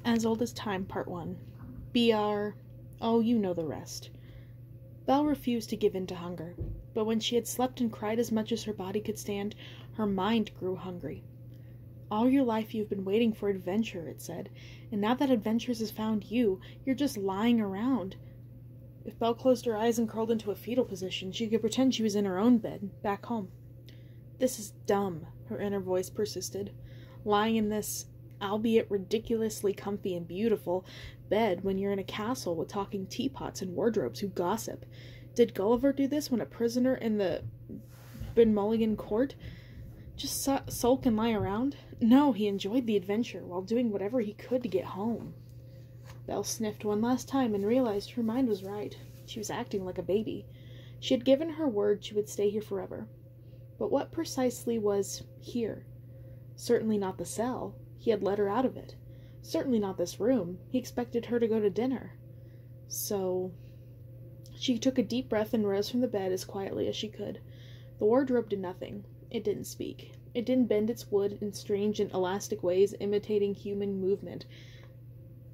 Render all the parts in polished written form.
As Old as Time, Part 1. B.R. Oh, you know the rest. Belle refused to give in to hunger, but when she had slept and cried as much as her body could stand, her mind grew hungry. All your life you've been waiting for adventure, it said, and now that adventures has found you, you're just lying around. If Belle closed her eyes and curled into a fetal position, she could pretend she was in her own bed, back home. This is dumb, her inner voice persisted. Lying in this, albeit ridiculously comfy and beautiful, bed when you're in a castle with talking teapots and wardrobes who gossip. Did Gulliver do this when a prisoner in the Binmulligan court? Just sulk and lie around? No, he enjoyed the adventure while doing whatever he could to get home. Belle sniffed one last time and realized her mind was right. She was acting like a baby. She had given her word she would stay here forever. But what precisely was here? Certainly not the cell. He had let her out of it. Certainly not this room. He expected her to go to dinner. So she took a deep breath and rose from the bed as quietly as she could. The wardrobe did nothing. It didn't speak. It didn't bend its wood in strange and elastic ways imitating human movement.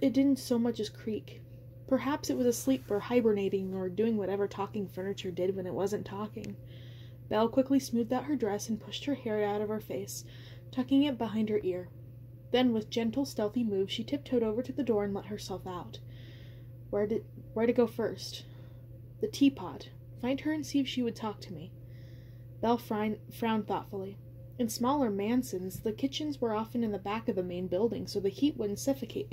It didn't so much as creak. Perhaps it was asleep or hibernating or doing whatever talking furniture did when it wasn't talking. Belle quickly smoothed out her dress and pushed her hair out of her face, tucking it behind her ear. Then, with gentle, stealthy moves, she tiptoed over to the door and let herself out. Where to go first? The teapot. Find her and see if she would talk to me. Belle frowned thoughtfully. In smaller mansions, the kitchens were often in the back of the main building, so the heat wouldn't suffocate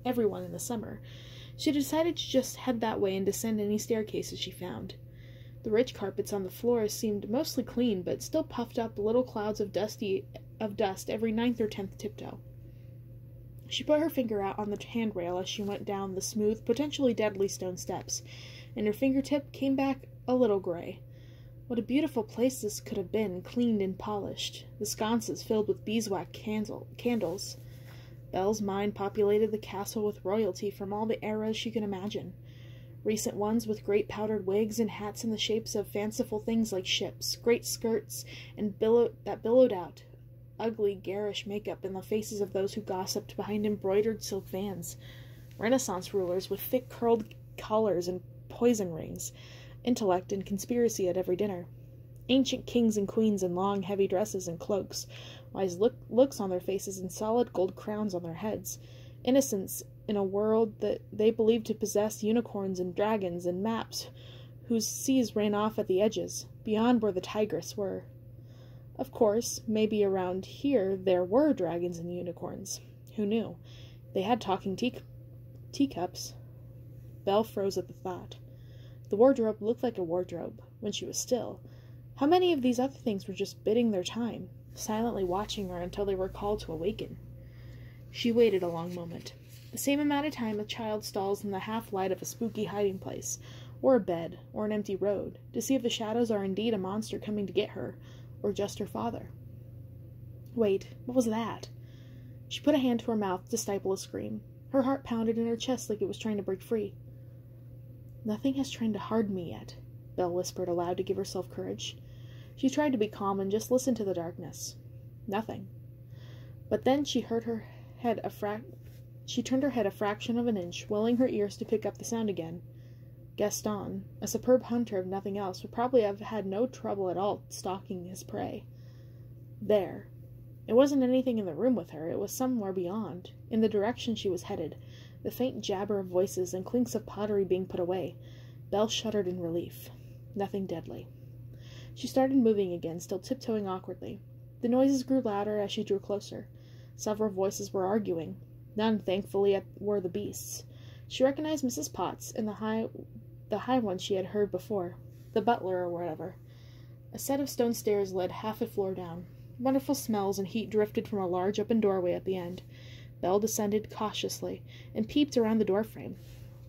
everyone in the summer. She decided to just head that way and descend any staircases she found. The rich carpets on the floors seemed mostly clean, but still puffed up little clouds of dust every 9th or 10th tiptoe. She put her finger out on the handrail as she went down the smooth, potentially deadly stone steps, and her fingertip came back a little gray. What a beautiful place this could have been, cleaned and polished, the sconces filled with beeswax candles. Belle's mind populated the castle with royalty from all the eras she could imagine. Recent ones with great powdered wigs and hats in the shapes of fanciful things like ships, great skirts, and billowed out ugly, garish makeup in the faces of those who gossiped behind embroidered silk vans. Renaissance rulers with thick curled collars and poison rings, intellect and conspiracy at every dinner. Ancient kings and queens in long, heavy dresses and cloaks, wise looks on their faces and solid gold crowns on their heads. Innocence in a world that they believed to possess unicorns and dragons and maps whose seas ran off at the edges, beyond where the Tigris were. Of course, maybe around here there were dragons and unicorns. Who knew? They had talking teacups. Belle froze at the thought. The wardrobe looked like a wardrobe, when she was still. How many of these other things were just biding their time, silently watching her until they were called to awaken? She waited a long moment. The same amount of time a child stalls in the half-light of a spooky hiding place, or a bed, or an empty road, to see if the shadows are indeed a monster coming to get her, or just her father. Wait, what was that? She put a hand to her mouth to stifle a scream. Her heart pounded in her chest like it was trying to break free. Nothing has tried to harden me yet, Belle whispered aloud to give herself courage. She tried to be calm and just listen to the darkness. Nothing. But then she turned her head a fraction of an inch, willing her ears to pick up the sound again. Gaston, a superb hunter if nothing else, would probably have had no trouble at all stalking his prey. There. It wasn't anything in the room with her, it was somewhere beyond, in the direction she was headed, the faint jabber of voices and clinks of pottery being put away. Belle shuddered in relief. Nothing deadly. She started moving again, still tiptoeing awkwardly. The noises grew louder as she drew closer. Several voices were arguing. None, thankfully, were the beasts. She recognized Mrs. Potts and the high one she had heard before, the butler or whatever. A set of stone stairs led half a floor down. Wonderful smells and heat drifted from a large open doorway at the end. Belle descended cautiously and peeped around the doorframe.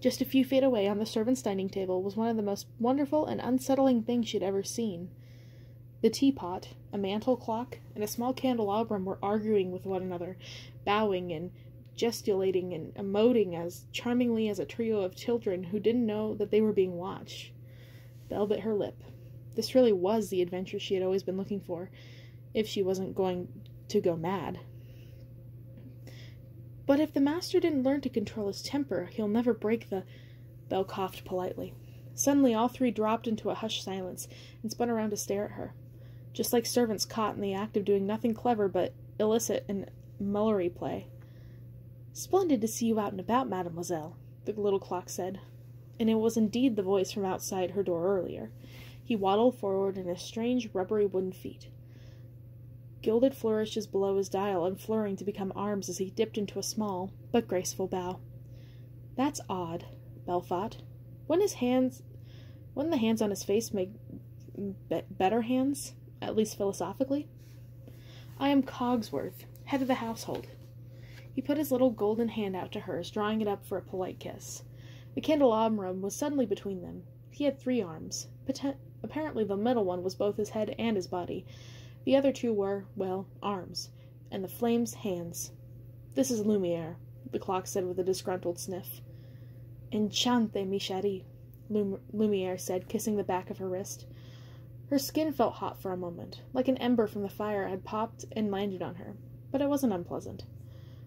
Just a few feet away on the servants' dining table was one of the most wonderful and unsettling things she had ever seen. The teapot, a mantel clock, and a small candelabrum were arguing with one another, bowing and gesticulating and emoting as charmingly as a trio of children who didn't know that they were being watched. Belle bit her lip. This really was the adventure she had always been looking for, if she wasn't going to go mad. But if the master didn't learn to control his temper, he'll never break the... Belle coughed politely. Suddenly all three dropped into a hushed silence and spun around to stare at her, just like servants caught in the act of doing nothing clever but illicit and mullery play. "Splendid to see you out and about, mademoiselle," the little clock said, and it was indeed the voice from outside her door earlier. He waddled forward in his strange, rubbery wooden feet. Gilded flourishes below his dial unfurling to become arms as he dipped into a small but graceful bow. "That's odd," Belle thought. Wouldn't the hands on his face make better hands, at least philosophically? "I am Cogsworth, head of the household." He put his little golden hand out to hers, drawing it up for a polite kiss. The candelabrum was suddenly between them. He had 3 arms. Apparently the middle one was both his head and his body. The other 2 were, well, arms, and the flames hands. "This is Lumiere," the clock said with a disgruntled sniff. "Enchante, mi chérie," Lumiere said, kissing the back of her wrist. Her skin felt hot for a moment, like an ember from the fire had popped and landed on her, but it wasn't unpleasant.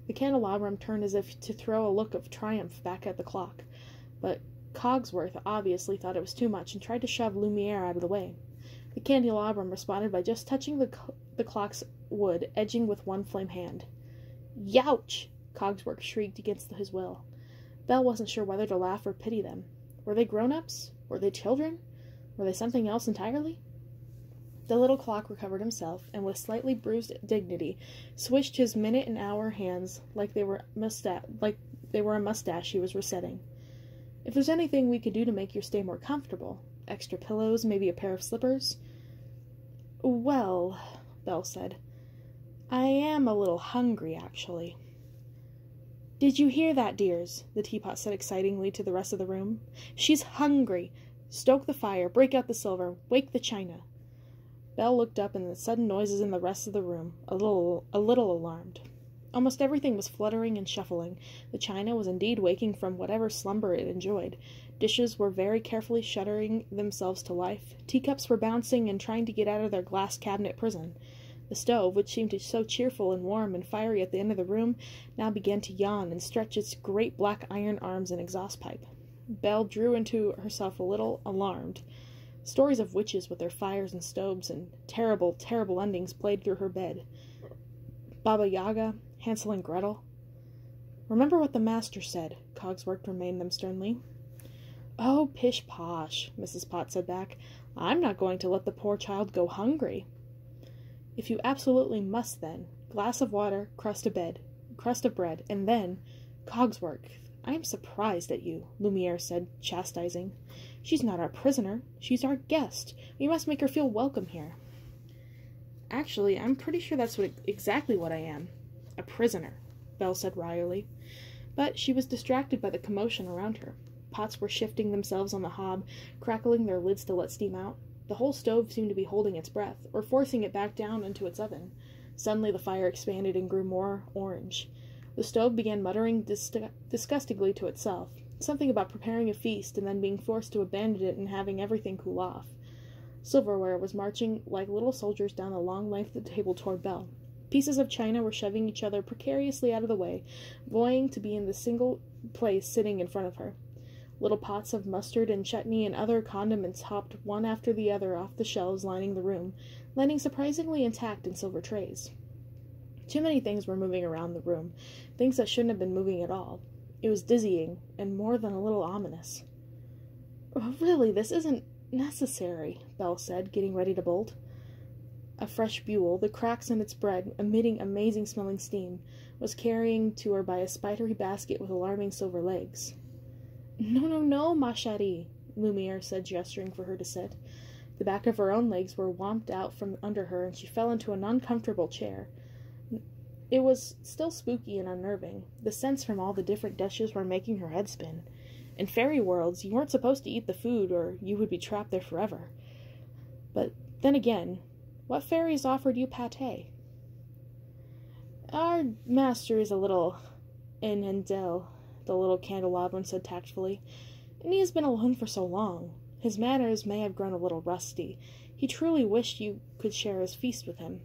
The candelabrum turned as if to throw a look of triumph back at the clock, but Cogsworth obviously thought it was too much and tried to shove Lumiere out of the way. The candelabrum responded by just touching the clock's wood, edging with one flame hand. "Youch!" Cogsworth shrieked against his will. Belle wasn't sure whether to laugh or pity them. Were they grown-ups? Were they children? Were they something else entirely? The little clock recovered himself, and with slightly bruised dignity, swished his minute and hour hands like they were a mustache he was resetting. "If there's anything we could do to make your stay more comfortable, extra pillows, maybe a pair of slippers." "Well," Belle said, "I am a little hungry, actually." "Did you hear that, dears?" the teapot said excitingly to the rest of the room. "She's hungry. Stoke the fire, break out the silver, wake the china." Belle looked up in the sudden noises in the rest of the room, a little alarmed. Almost everything was fluttering and shuffling. The china was indeed waking from whatever slumber it enjoyed. Dishes were very carefully shuddering themselves to life. Teacups were bouncing and trying to get out of their glass cabinet prison. The stove, which seemed so cheerful and warm and fiery at the end of the room, now began to yawn and stretch its great black iron arms and exhaust pipe. Belle drew into herself a little, alarmed. Stories of witches with their fires and stoves and terrible, terrible endings played through her bed. Baba Yaga, Hansel and Gretel. "Remember what the master said," Cogsworth reminded them sternly. "Oh, pish-posh," Mrs. Potts said back. "I'm not going to let the poor child go hungry." "If you absolutely must, then. Glass of water, crust of bread, and then... Cogsworth, I am surprised at you," Lumiere said, chastising. "She's not our prisoner. She's our guest. We must make her feel welcome here." "Actually, I'm pretty sure that's exactly what I am. A prisoner," Belle said wryly. But she was distracted by the commotion around her. Pots were shifting themselves on the hob, crackling their lids to let steam out. The whole stove seemed to be holding its breath, or forcing it back down into its oven. Suddenly the fire expanded and grew more orange. The stove began muttering disgustingly to itself, something about preparing a feast and then being forced to abandon it and having everything cool off. Silverware was marching like little soldiers down the long length of the table toward Belle. Pieces of china were shoving each other precariously out of the way, vying to be in the single place sitting in front of her. Little pots of mustard and chutney and other condiments hopped one after the other off the shelves lining the room, landing surprisingly intact in silver trays. Too many things were moving around the room, things that shouldn't have been moving at all. It was dizzying, and more than a little ominous. "Oh, really, this isn't necessary," Belle said, getting ready to bolt. A fresh buhl, the cracks in its bread emitting amazing-smelling steam, was carrying to her by a spidery basket with alarming silver legs. No, ma chérie," Lumiere said, gesturing for her to sit. The back of her own legs were whomped out from under her, and she fell into an uncomfortable chair. It was still spooky and unnerving. The scents from all the different dishes were making her head spin. In fairy worlds, you weren't supposed to eat the food, or you would be trapped there forever. But then again, what fairies offered you pâté? "Our master is a little infidèle," the little candelabrum said tactfully, "and he has been alone for so long. His manners may have grown a little rusty. He truly wished you could share his feast with him."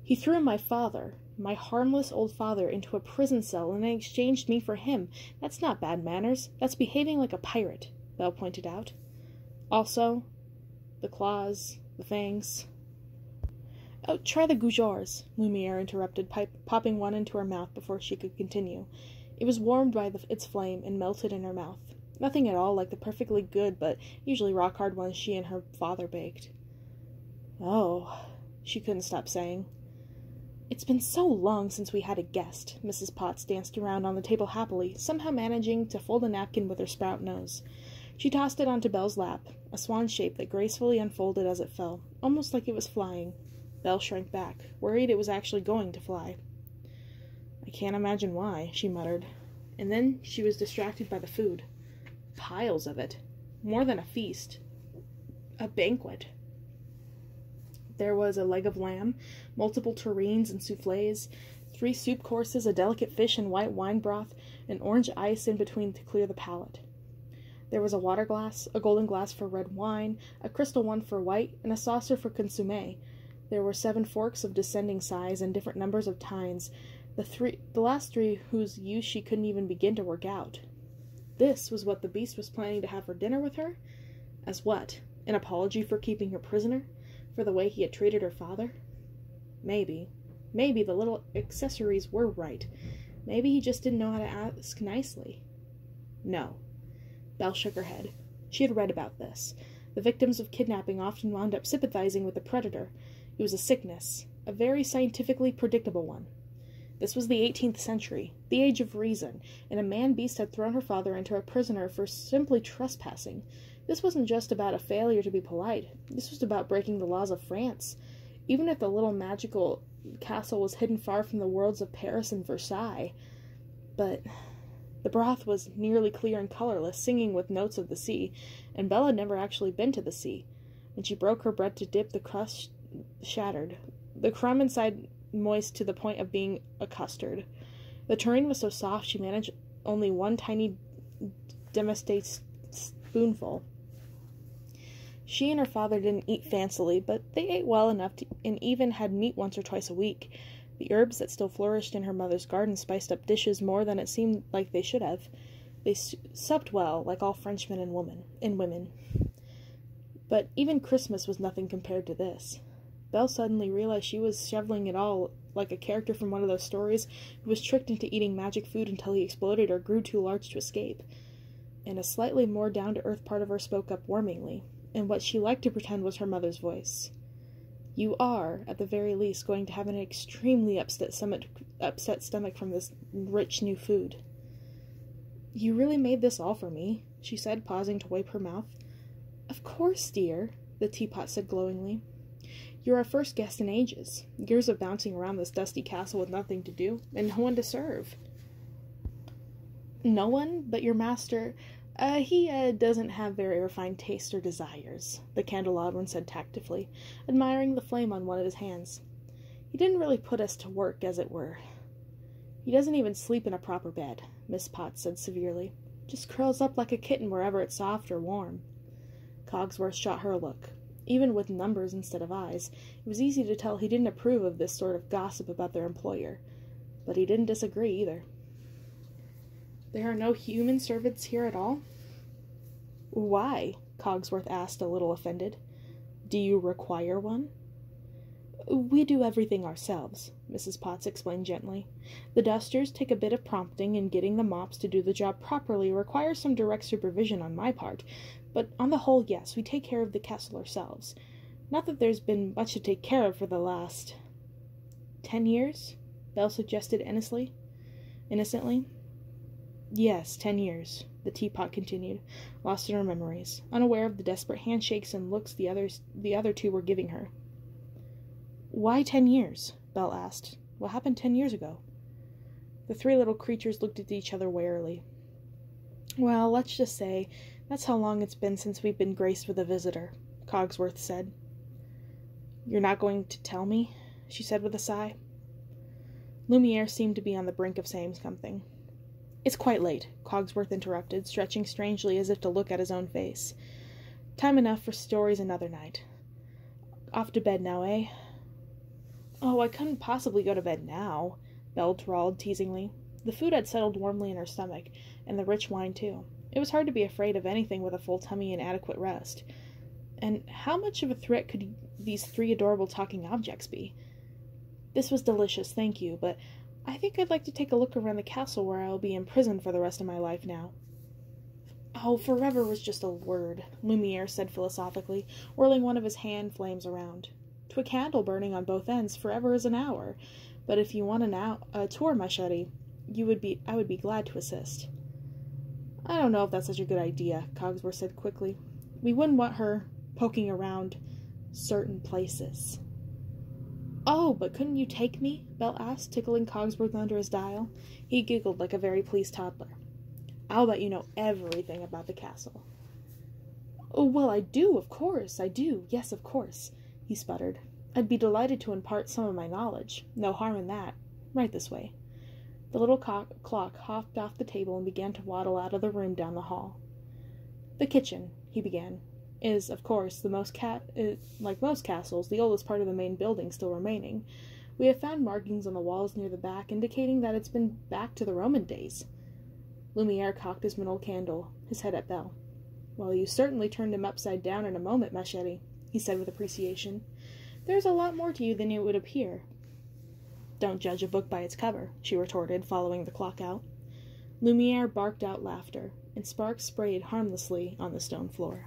"He threw my father," my harmless old father into a prison cell and then exchanged me for him. That's not bad manners. That's behaving like a pirate, Belle pointed out. Also, the claws, the fangs. Oh, try the goujars, Lumiere interrupted, popping one into her mouth before she could continue. It was warmed by its flame and melted in her mouth. Nothing at all like the perfectly good but usually rock-hard ones she and her father baked. Oh, she couldn't stop saying. It's been so long since we had a guest. Mrs. Potts danced around on the table happily, somehow managing to fold a napkin with her sprout nose. She tossed it onto Belle's lap, a swan shape that gracefully unfolded as it fell, almost like it was flying. Belle shrank back, worried it was actually going to fly. I can't imagine why, she muttered. And then she was distracted by the food. Piles of it. More than a feast. A banquet. There was a leg of lamb, multiple terrines and soufflés, 3 soup courses, a delicate fish and white wine broth, and orange ice in between to clear the palate. There was a water glass, a golden glass for red wine, a crystal one for white, and a saucer for consommé. There were 7 forks of descending size and different numbers of tines, the last 3 whose use she couldn't even begin to work out. This was what the beast was planning to have for dinner with her? As what? An apology for keeping her prisoner? For the way he had treated her father? Maybe. Maybe the little accessories were right. Maybe he just didn't know how to ask nicely. No. Belle shook her head. She had read about this. The victims of kidnapping often wound up sympathizing with the predator. It was a sickness, a very scientifically predictable one. This was the 18th century, the age of reason, and a man-beast had thrown her father into a prisoner for simply trespassing. This wasn't just about a failure to be polite. This was about breaking the laws of France. Even if the little magical castle was hidden far from the worlds of Paris and Versailles. But the broth was nearly clear and colorless, singing with notes of the sea, and Belle had never actually been to the sea. When she broke her bread to dip, the crust shattered, the crumb inside moist to the point of being a custard. The terrine was so soft she managed only one tiny demi-taste spoonful. She and her father didn't eat fancily, but they ate well enough and even had meat once or twice a week. The herbs that still flourished in her mother's garden spiced up dishes more than it seemed like they should have. They supped well, like all Frenchmen and women. But even Christmas was nothing compared to this. Belle suddenly realized she was shoveling it all like a character from one of those stories who was tricked into eating magic food until he exploded or grew too large to escape. And a slightly more down-to-earth part of her spoke up warmingly, in what she liked to pretend was her mother's voice. You are, at the very least, going to have an extremely upset stomach from this rich new food. You really made this all for me, she said, pausing to wipe her mouth. Of course, dear, the teapot said glowingly. You're our first guest in ages. Years of bouncing around this dusty castle with nothing to do, and no one to serve. No one but your master. He doesn't have very refined taste or desires, the candelabrum said tactfully, admiring the flame on one of his hands. He didn't really put us to work, as it were. He doesn't even sleep in a proper bed, Miss Potts said severely. Just curls up like a kitten wherever it's soft or warm. Cogsworth shot her a look. Even with numbers instead of eyes, it was easy to tell he didn't approve of this sort of gossip about their employer. But he didn't disagree either. There are no human servants here at all? Why? Cogsworth asked, a little offended. Do you require one? We do everything ourselves, Mrs. Potts explained gently. The dusters take a bit of prompting, and getting the mops to do the job properly requires some direct supervision on my part, but on the whole, yes, we take care of the castle ourselves. Not that there's been much to take care of for the last 10 years, Belle suggested innocently. Yes, 10 years, the teapot continued, lost in her memories, unaware of the desperate handshakes and looks the other two were giving her. Why 10 years? Belle asked. What happened 10 years ago? The 3 little creatures looked at each other warily. Well, let's just say that's how long it's been since we've been graced with a visitor, Cogsworth said. You're not going to tell me? She said with a sigh. Lumiere seemed to be on the brink of saying something. It's quite late, Cogsworth interrupted, stretching strangely as if to look at his own face. Time enough for stories another night. Off to bed now, eh? Oh, I couldn't possibly go to bed now, Belle drawled teasingly. The food had settled warmly in her stomach, and the rich wine too. It was hard to be afraid of anything with a full tummy and adequate rest. And how much of a threat could these 3 adorable talking objects be? This was delicious, thank you, but I think I'd like to take a look around the castle where I'll be imprisoned for the rest of my life now. Oh, forever was just a word, Lumiere said philosophically, whirling one of his hand flames around. To a candle burning on both ends, forever is an hour. But if you want a tour, my Shetty, I would be glad to assist. I don't know if that's such a good idea, Cogsworth said quickly. We wouldn't want her poking around certain places. Oh, but couldn't you take me? Belle asked, tickling Cogsworth under his dial. He giggled like a very pleased toddler. I'll bet you know everything about the castle. Oh, well, I do, of course, I do. Yes, of course, he sputtered. I'd be delighted to impart some of my knowledge. No harm in that. Right this way. The little clock hopped off the table and began to waddle out of the room down the hall. The kitchen, he began, is, of course, like most castles, the oldest part of the main building still remaining. We have found markings on the walls near the back indicating that it's been back to the Roman days. Lumiere cocked his middle candle, his head at Belle. Well, you certainly turned him upside down in a moment, ma chérie, he said with appreciation. There's a lot more to you than it would appear. Don't judge a book by its cover, she retorted, following the clock out. Lumiere barked out laughter, and sparks sprayed harmlessly on the stone floor.